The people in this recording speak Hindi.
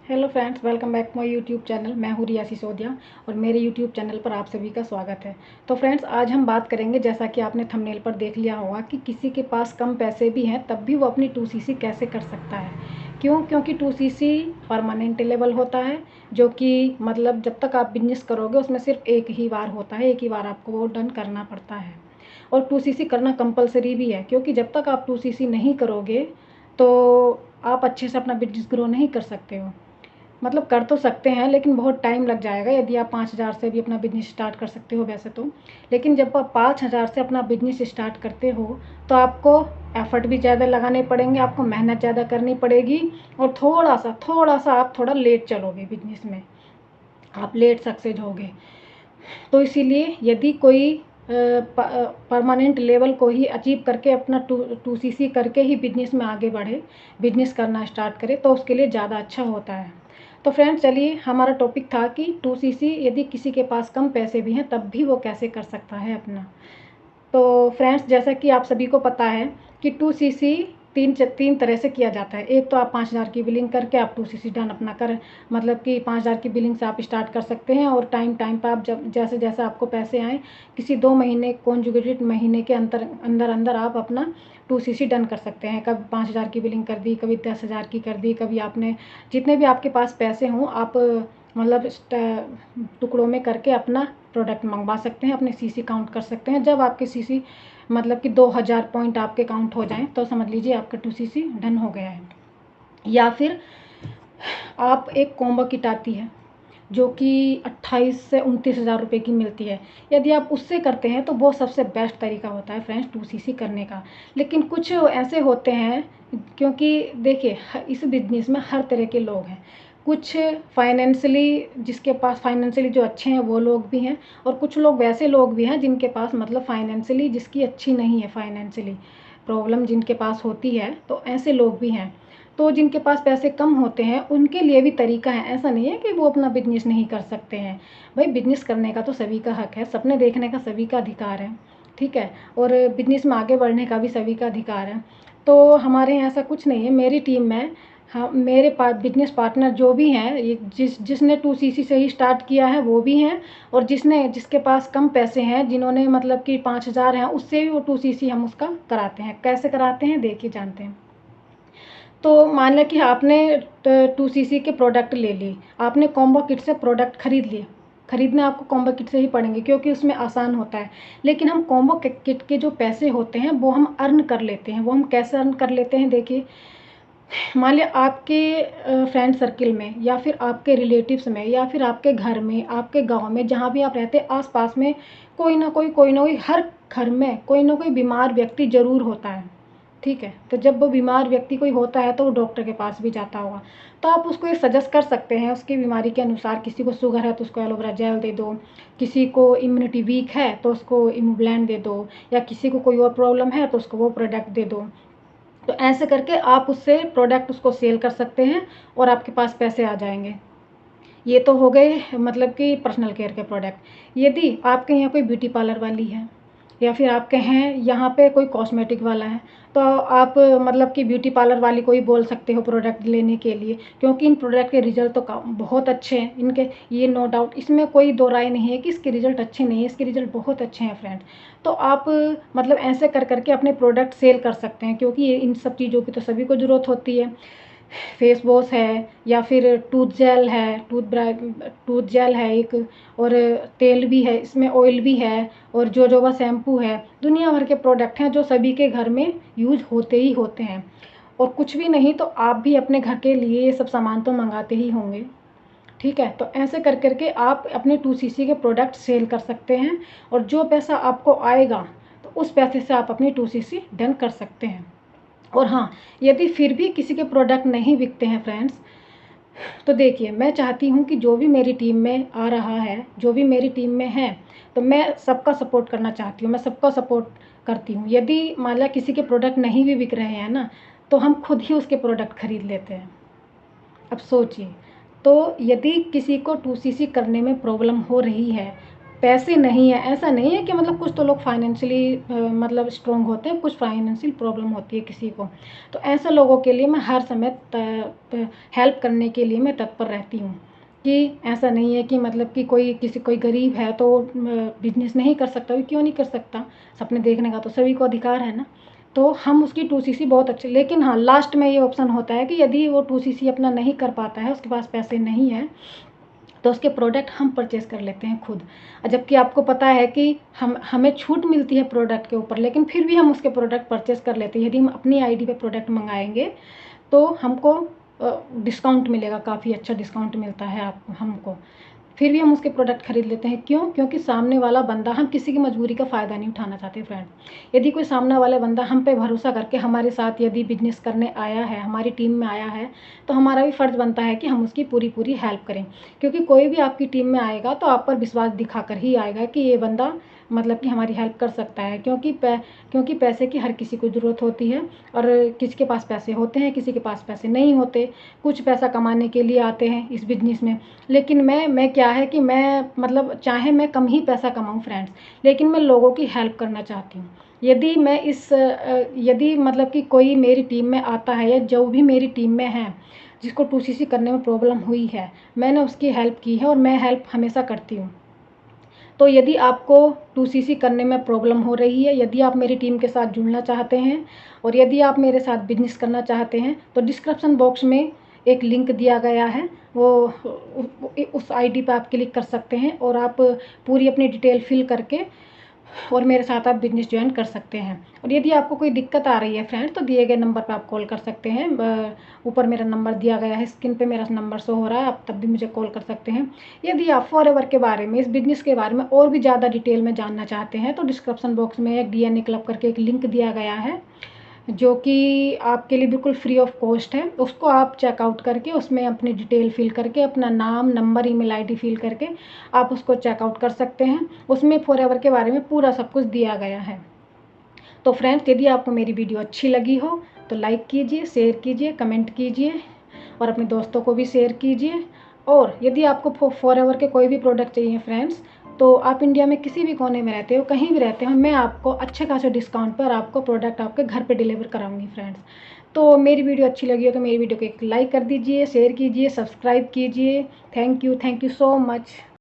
Hello friends, welcome back my YouTube channel. मैं हूँ रिया सिसोदिया और मेरे यूट्यूब चैनल पर आप सभी का स्वागत है। तो फ्रेंड्स, आज हम बात करेंगे, जैसा कि आपने थंबनेल पर देख लिया होगा, कि किसी के पास कम पैसे भी हैं तब भी वो अपनी 2cc कैसे कर सकता है। क्यों? क्योंकि 2cc परमानेंट लेवल होता है, जो कि मतलब जब तक आप बिजनेस करोगे उसमें सिर्फ एक ही बार होता है, एक ही बार आपको वो डन करना पड़ता है। और 2cc करना कंपलसरी भी है, क्योंकि जब तक आप 2cc नहीं करोगे तो आप अच्छे से अपना बिजनेस ग्रो नहीं कर सकते हो। मतलब कर तो सकते हैं, लेकिन बहुत टाइम लग जाएगा। यदि आप 5,000 से भी अपना बिजनेस स्टार्ट कर सकते हो वैसे तो, लेकिन जब आप 5,000 से अपना बिजनेस स्टार्ट करते हो तो आपको एफ़र्ट भी ज़्यादा लगाने पड़ेंगे, आपको मेहनत ज़्यादा करनी पड़ेगी, और थोड़ा सा आप थोड़ा लेट चलोगे बिजनेस में, आप लेट सक्सेस होगे। तो इसीलिए यदि कोई परमानेंट लेवल को ही अचीव करके अपना 2cc करके ही बिजनेस में आगे बढ़े, बिजनेस करना स्टार्ट करे, तो उसके लिए ज़्यादा अच्छा होता है। तो फ्रेंड्स, चलिए, हमारा टॉपिक था कि 2cc यदि किसी के पास कम पैसे भी हैं तब भी वो कैसे कर सकता है अपना। तो फ्रेंड्स, जैसा कि आप सभी को पता है कि 2cc तीन तरह से किया जाता है। एक तो आप 5,000 की बिलिंग करके आप 2cc डन अपना कर, मतलब कि 5,000 की बिलिंग से आप स्टार्ट कर सकते हैं, और टाइम टाइम पर आप जब जैसे जैसे आपको पैसे आएँ, किसी 2 महीने कॉन्जुगेटेड महीने के अंदर अंदर आप अपना 2cc डन कर सकते हैं। कभी 5,000 की बिलिंग कर दी, कभी 10,000 की कर दी, कभी आपने जितने भी आपके पास पैसे हों, आप मतलब टुकड़ों में करके अपना प्रोडक्ट मंगवा सकते हैं, अपने सीसी काउंट कर सकते हैं। जब आपके सीसी मतलब कि 2,000 पॉइंट आपके काउंट हो जाएं तो समझ लीजिए आपका 2cc डन हो गया है। या फिर आप एक कॉम्बो किट आती है जो कि 28 से 29,000 रुपये की मिलती है। यदि आप उससे करते हैं तो वो सबसे बेस्ट तरीका होता है फ्रेंड्स 2cc करने का। लेकिन कुछ ऐसे होते हैं, क्योंकि देखिए, इस बिजनेस में हर तरह के लोग हैं। कुछ फाइनेंशियली, जिसके पास फाइनेंशियली जो अच्छे हैं वो लोग भी हैं, और कुछ लोग वैसे लोग भी हैं जिनके पास मतलब फाइनेंशियली जिसकी अच्छी नहीं है, फाइनेंशियली प्रॉब्लम जिनके पास होती है, तो ऐसे लोग भी हैं। तो जिनके पास पैसे कम होते हैं उनके लिए भी तरीका है, ऐसा नहीं है कि वो अपना बिजनेस नहीं कर सकते हैं। भाई, बिजनेस करने का तो सभी का हक है, सपने देखने का सभी का अधिकार है, ठीक है, और बिजनेस में आगे बढ़ने का भी सभी का अधिकार है। तो हमारे यहाँ ऐसा कुछ नहीं है। मेरी टीम में, हाँ, मेरे पास बिजनेस पार्टनर जो भी हैं, ये जिसने 2cc से ही स्टार्ट किया है वो भी हैं, और जिसके पास कम पैसे हैं, जिन्होंने मतलब कि 5,000 हैं, उससे भी वो 2cc हम उसका कराते हैं। कैसे कराते हैं देखिए, जानते हैं। तो मान लें कि आपने 2cc के प्रोडक्ट ले लिए, आपने कॉम्बो किट से प्रोडक्ट खरीद लिए। खरीदने आपको कॉम्बो किट से ही पड़ेंगे, क्योंकि उसमें आसान होता है। लेकिन हम कॉम्बो किट के जो पैसे होते हैं वो हम अर्न कर लेते हैं। वो हम कैसे अर्न कर लेते हैं देखिए, मान लिया आपके फ्रेंड सर्किल में, या फिर आपके रिलेटिव्स में, या फिर आपके घर में, आपके गांव में, जहाँ भी आप रहते हैं आसपास में कोई ना कोई हर घर में कोई ना कोई बीमार व्यक्ति ज़रूर होता है, ठीक है। तो जब वो बीमार व्यक्ति कोई होता है तो वो डॉक्टर के पास भी जाता होगा। तो आप उसको ये सजेस्ट कर सकते हैं उसकी बीमारी के अनुसार। किसी को शुगर है तो उसको एलोवेरा जेल दे दो, किसी को इम्यूनिटी वीक है तो उसको इम्यूब्लेंड दे दो, या किसी को कोई और प्रॉब्लम है तो उसको वो प्रोडक्ट दे दो। तो ऐसे करके आप उससे प्रोडक्ट उसको सेल कर सकते हैं और आपके पास पैसे आ जाएंगे। ये तो हो गए मतलब कि पर्सनल केयर के प्रोडक्ट। यदि आपके यहाँ कोई ब्यूटी पार्लर वाली है, या फिर आपके हैं यहाँ पे कोई कॉस्मेटिक वाला है, तो आप मतलब कि ब्यूटी पार्लर वाली को ही बोल सकते हो प्रोडक्ट लेने के लिए, क्योंकि इन प्रोडक्ट के रिजल्ट तो बहुत अच्छे हैं इनके। ये नो डाउट, इसमें कोई दो राय नहीं है कि इसके रिजल्ट अच्छे नहीं है, इसके रिजल्ट बहुत अच्छे हैं फ्रेंड। तो आप मतलब ऐसे कर करके अपने प्रोडक्ट सेल कर सकते हैं, क्योंकि ये इन सब चीज़ों की तो सभी को ज़रूरत होती है। फेस वॉश है, या फिर टूथ जेल है एक, और तेल भी है, इसमें ऑयल भी है, और जोजोबा शैम्पू है। दुनिया भर के प्रोडक्ट हैं जो सभी के घर में यूज होते ही होते हैं। और कुछ भी नहीं तो आप भी अपने घर के लिए ये सब सामान तो मंगाते ही होंगे, ठीक है। तो ऐसे कर करके आप अपने 2cc के प्रोडक्ट सेल कर सकते हैं, और जो पैसा आपको आएगा तो उस पैसे से आप अपनी 2cc डन कर सकते हैं। और हाँ, यदि फिर भी किसी के प्रोडक्ट नहीं बिकते हैं फ्रेंड्स, तो देखिए, मैं चाहती हूँ कि जो भी मेरी टीम में आ रहा है, जो भी मेरी टीम में है, तो मैं सबका सपोर्ट करना चाहती हूँ, मैं सबका सपोर्ट करती हूँ। यदि मान लिया किसी के प्रोडक्ट नहीं भी बिक रहे हैं ना, तो हम खुद ही उसके प्रोडक्ट खरीद लेते हैं। अब सोचिए, तो यदि किसी को 2cc करने में प्रॉब्लम हो रही है, पैसे नहीं है, ऐसा नहीं है कि मतलब कुछ तो लोग फाइनेंशियली मतलब स्ट्रॉन्ग होते हैं, कुछ फाइनेंशियल प्रॉब्लम होती है किसी को, तो ऐसे लोगों के लिए मैं हर समय हेल्प करने के लिए मैं तत्पर रहती हूँ। कि ऐसा नहीं है कि मतलब कि कोई गरीब है तो बिजनेस नहीं कर सकता, भी क्यों नहीं कर सकता, सपने देखने का तो सभी को अधिकार है ना। तो हम उसकी 2cc बहुत अच्छे, लेकिन हाँ लास्ट में ये ऑप्शन होता है कि यदि वो 2cc अपना नहीं कर पाता है, उसके पास पैसे नहीं है, तो उसके प्रोडक्ट हम परचेस कर लेते हैं खुद। जबकि आपको पता है कि हमें छूट मिलती है प्रोडक्ट के ऊपर, लेकिन फिर भी हम उसके प्रोडक्ट परचेस कर लेते हैं। यदि हम अपनी आईडी पे प्रोडक्ट मंगाएंगे तो हमको डिस्काउंट मिलेगा, काफ़ी अच्छा डिस्काउंट मिलता है आप हमको, फिर भी हम उसके प्रोडक्ट खरीद लेते हैं। क्यों? क्योंकि सामने वाला बंदा, हम किसी की मजबूरी का फ़ायदा नहीं उठाना चाहते फ्रेंड। यदि कोई सामने वाला बंदा हम पे भरोसा करके हमारे साथ यदि बिजनेस करने आया है, हमारी टीम में आया है, तो हमारा भी फ़र्ज़ बनता है कि हम उसकी पूरी पूरी हेल्प करें। क्योंकि कोई भी आपकी टीम में आएगा तो आप पर विश्वास दिखा कर ही आएगा कि ये बंदा मतलब कि हमारी हेल्प कर सकता है। क्योंकि पैसे की हर किसी को ज़रूरत होती है, और किसी के पास पैसे होते हैं, किसी के पास पैसे नहीं होते। कुछ पैसा कमाने के लिए आते हैं इस बिज़नेस में, लेकिन मैं क्या है कि मैं मतलब चाहे मैं कम ही पैसा कमाऊँ फ्रेंड्स, लेकिन मैं लोगों की हेल्प करना चाहती हूँ। यदि मतलब कि कोई मेरी टीम में आता है, या जो भी मेरी टीम में है जिसको 2cc करने में प्रॉब्लम हुई है, मैंने उसकी हेल्प की है और मैं हेल्प हमेशा करती हूँ। तो यदि आपको 2cc करने में प्रॉब्लम हो रही है, यदि आप मेरी टीम के साथ जुड़ना चाहते हैं, और यदि आप मेरे साथ बिजनेस करना चाहते हैं, तो डिस्क्रिप्शन बॉक्स में एक लिंक दिया गया है, वो उस आईडी पर आप क्लिक कर सकते हैं और आप पूरी अपनी डिटेल फिल करके और मेरे साथ आप बिजनेस ज्वाइन कर सकते हैं। और यदि आपको कोई दिक्कत आ रही है फ्रेंड, तो दिए गए नंबर पर आप कॉल कर सकते हैं। ऊपर मेरा नंबर दिया गया है, स्क्रीन पे मेरा नंबर शो हो रहा है, आप तब भी मुझे कॉल कर सकते हैं। यदि आप फॉरएवर के बारे में, इस बिज़नेस के बारे में और भी ज़्यादा डिटेल में जानना चाहते हैं, तो डिस्क्रिप्शन बॉक्स में एक डीएनए क्लब करके एक लिंक दिया गया है, जो कि आपके लिए बिल्कुल फ्री ऑफ कॉस्ट है। उसको आप चेकआउट करके उसमें अपनी डिटेल फिल करके, अपना नाम, नंबर, ईमेल आईडी फिल करके आप उसको चेकआउट कर सकते हैं। उसमें फॉरएवर के बारे में पूरा सब कुछ दिया गया है। तो फ्रेंड्स, यदि आपको मेरी वीडियो अच्छी लगी हो तो लाइक कीजिए, शेयर कीजिए, कमेंट कीजिए और अपने दोस्तों को भी शेयर कीजिए। और यदि आपको फॉरएवर के कोई भी प्रोडक्ट चाहिए फ्रेंड्स, तो आप इंडिया में किसी भी कोने में रहते हो, कहीं भी रहते हो, मैं आपको अच्छे खासे डिस्काउंट पर आपको प्रोडक्ट आपके घर पे डिलीवर कराऊंगी फ्रेंड्स। तो मेरी वीडियो अच्छी लगी हो तो मेरी वीडियो को एक लाइक कर दीजिए, शेयर कीजिए, सब्सक्राइब कीजिए। Thank you so much.